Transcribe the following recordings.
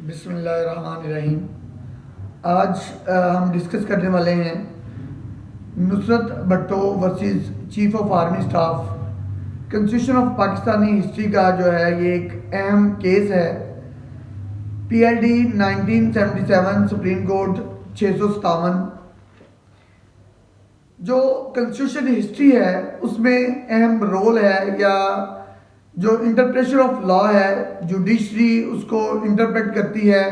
बिस्मिल्लाहिर्रहमानिर्रहीम। आज हम डिस्कस करने वाले हैं Nusrat Bhutto versus chief of army staff. Constitution of Pakistani history का जो है ये एक अहम केस है। PLD 1977 supreme court 657। जो कॉन्स्टिट्यूशन हिस्ट्री है उसमें अहम रोल है, या जो इंटरप्रेशन ऑफ लॉ है, जुडिशरी उसको इंटरप्रेट करती है,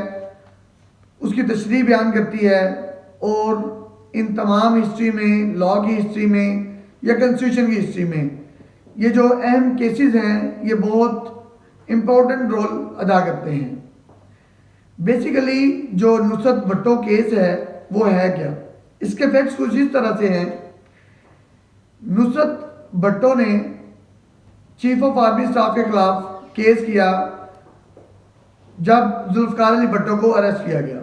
उसकी तशरीह बयान करती है। और इन तमाम हिस्ट्री में, लॉ की हिस्ट्री में या कॉन्स्टिट्यूशन की हिस्ट्री में, ये जो अहम केसेस हैं ये बहुत इम्पोर्टेंट रोल अदा करते हैं। बेसिकली जो नुसरत भट्टो केस है वो है क्या, इसके फैक्ट्स कुछ इस तरह से हैं। नुसरत भट्टो ने चीफ ऑफ आर्मी स्टाफ के खिलाफ केस किया जब जुल्फकार अली भट्टो को अरेस्ट किया गया।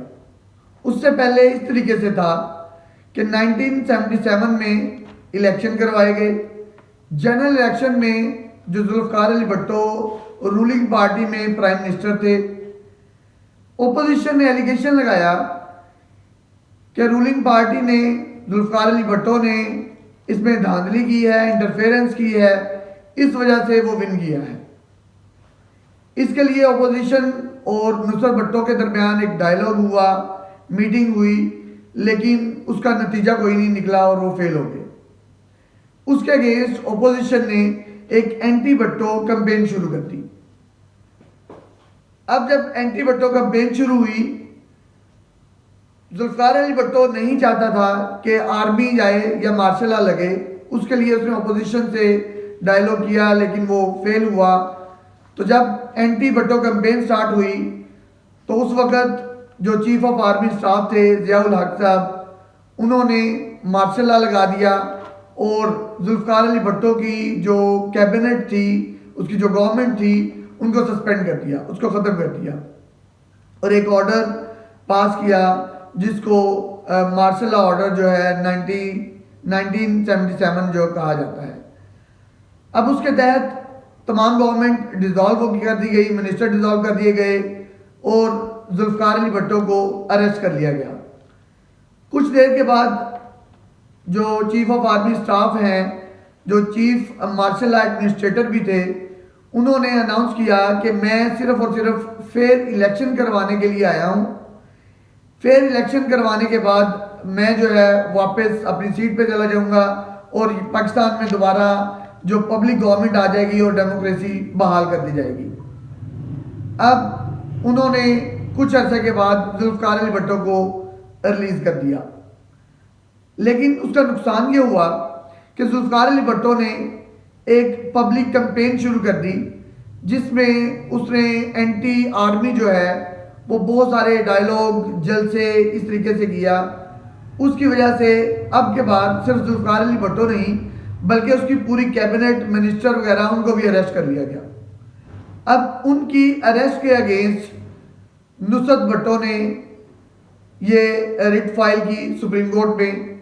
उससे पहले इस तरीके से था कि 1977 में इलेक्शन करवाए गए। जनरल इलेक्शन में जो जुल्फकार अली भट्टो रूलिंग पार्टी में प्राइम मिनिस्टर थे, ओपोजिशन ने एलिगेशन लगाया कि रूलिंग पार्टी ने, जुल्फकार अली भट्टो ने इसमें धांधली की है, इंटरफेरेंस की है, इस वजह से वो विन किया है। इसके लिए ओपोजिशन और नुसरत भट्टो के दरमियान एक डायलॉग हुआ, मीटिंग हुई, लेकिन उसका नतीजा कोई नहीं निकला और वो फेल हो गए। उसके अगेंस्ट ओपोजिशन ने एक एंटी भट्टो कैंपेन शुरू कर दी। अब जब एंटी भट्टो कैंपेन शुरू हुई, जुल्फकार अली भट्टो नहीं चाहता था कि आर्मी जाए या मार्शल लॉ लगे। उसके लिए उसने ओपोजिशन से डायलॉग किया, लेकिन वो फेल हुआ। तो जब एंटी भट्टो कैंपेन स्टार्ट हुई तो उस वक्त जो चीफ ऑफ आर्मी स्टाफ थे ज़ियाउल हक साहब, उन्होंने मार्शल लॉ लगा दिया और जुल्फकार अली भट्टो की जो कैबिनेट थी, उसकी जो गवर्नमेंट थी, उनको सस्पेंड कर दिया, उसको ख़त्म कर दिया और एक ऑर्डर पास किया जिसको मार्शल लॉ ऑर्डर जो है 1977 जो कहा जाता है। अब उसके तहत तमाम गवर्नमेंट डिसॉल्व कर दी गई, मिनिस्टर डिसॉल्व कर दिए गए और जुल्फकार अली भट्टो को अरेस्ट कर लिया गया। कुछ देर के बाद जो चीफ ऑफ आर्मी स्टाफ हैं, जो चीफ मार्शल लॉ एडमिनिस्ट्रेटर भी थे, उन्होंने अनाउंस किया कि मैं सिर्फ और सिर्फ फेयर इलेक्शन करवाने के लिए आया हूँ। फेयर इलेक्शन करवाने के बाद मैं जो है वापस अपनी सीट पे चला जाऊँगा और पाकिस्तान में दोबारा जो पब्लिक गवर्नमेंट आ जाएगी और डेमोक्रेसी बहाल कर दी जाएगी। अब उन्होंने कुछ अरसे के बाद जुल्फकार अली भट्टो को रिलीज कर दिया, लेकिन उसका नुकसान ये हुआ कि जुल्फकार अली भट्टो ने एक पब्लिक कैंपेन शुरू कर दी जिसमें उसने एंटी आर्मी जो है वो बहुत सारे डायलॉग, जलसे इस तरीके से किया। उसकी वजह से अब के बाद सिर्फ जुल्फकार अली भट्टो नहीं बल्कि उसकी पूरी कैबिनेट, मिनिस्टर वगैरह, उनको भी अरेस्ट कर लिया गया। अब उनकी अरेस्ट के अगेंस्ट नुसरत भट्टो ने ये रिट फाइल की सुप्रीम कोर्ट में।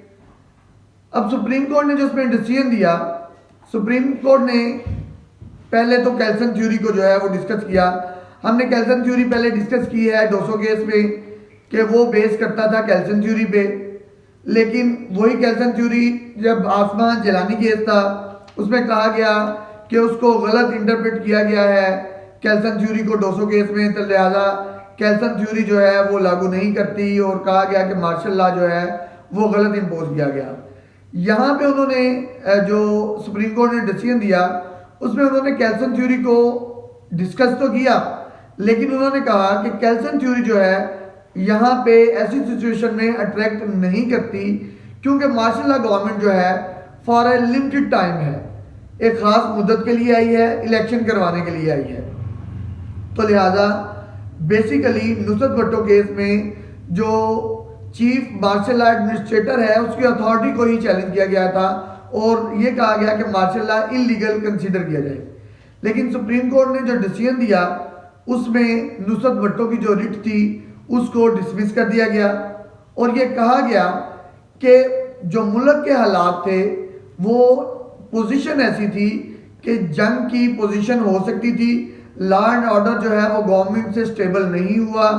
अब सुप्रीम कोर्ट ने जो उसमें डिसीजन दिया, सुप्रीम कोर्ट ने पहले तो कैल्सन थ्योरी को जो है वो डिस्कस किया। हमने कैल्सन थ्योरी पहले डिस्कस की है 200 केस में कि वो बेस करता था कैल्सन थ्योरी पे, लेकिन वही कैल्सन थ्योरी जब आसमान जिलानी केस था उसमें कहा गया कि उसको गलत इंटरप्रेट किया गया है कैल्सन थ्योरी को 200 केस में, तो लिहाजा कैल्सन थ्योरी जो है वो लागू नहीं करती और कहा गया कि मार्शल लॉ जो है वो गलत इम्पोज किया गया। यहाँ पे उन्होंने जो सुप्रीम कोर्ट ने डिसीजन दिया उसमें उन्होंने कैल्सन थ्योरी को डिस्कस तो किया, लेकिन उन्होंने कहा कि कैल्सन थ्योरी जो है यहाँ पे ऐसी सिचुएशन में अट्रैक्ट नहीं करती क्योंकि मार्शल लॉ गवर्नमेंट जो है फॉर ए लिमिटेड टाइम है, एक ख़ास मुद्दत के लिए आई है, इलेक्शन करवाने के लिए आई है। तो लिहाजा बेसिकली नुसरत भट्टो केस में जो चीफ मार्शल लॉ एडमिनिस्ट्रेटर है उसकी अथॉरिटी को ही चैलेंज किया गया था और ये कहा गया कि मार्शल लॉ इलीगल कंसीडर किया जाए। लेकिन सुप्रीम कोर्ट ने जो डिसीजन दिया उसमें नुसरत भट्टो की जो रिट थी उसको डिसमिस कर दिया गया और ये कहा गया कि जो मुल्क के हालात थे वो पोजीशन ऐसी थी कि जंग की पोजीशन हो सकती थी, लॉ एंड ऑर्डर जो है वो गवर्नमेंट से स्टेबल नहीं हुआ,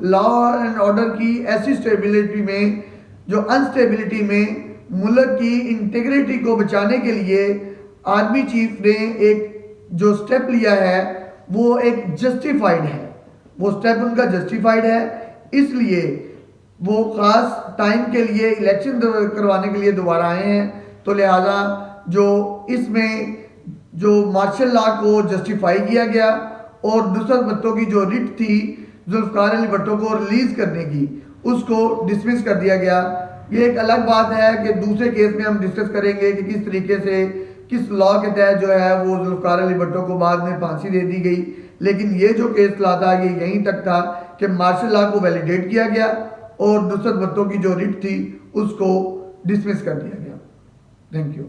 लॉ एंड ऑर्डर की ऐसी स्टेबिलिटी में, जो अनस्टेबिलिटी में मुल्क की इंटीग्रिटी को बचाने के लिए आर्मी चीफ ने एक जो स्टेप लिया है वो एक जस्टिफाइड है, वो स्टेप उनका जस्टिफाइड है। इसलिए वो ख़ास टाइम के लिए इलेक्शन करवाने के लिए दोबारा आए हैं। तो लिहाजा जो इसमें जो मार्शल लॉ को जस्टिफाई किया गया और नुसरत भट्टो की जो रिट थी जुल्फ़िकार अली भट्टो को रिलीज़ करने की, उसको डिसमिस कर दिया गया। ये एक अलग बात है कि दूसरे केस में हम डिस्कस करेंगे कि किस तरीके से किस लॉ के तहत जो है वो जुल्फ़िकार अली भट्टो को बाद में फांसी दे दी गई। लेकिन ये जो केस ला था ये यहीं तक था कि मार्शल लॉ को वैलिडेट किया गया और नुसरत भट्टो की जो रिट थी उसको डिसमिस कर दिया गया। Thank you.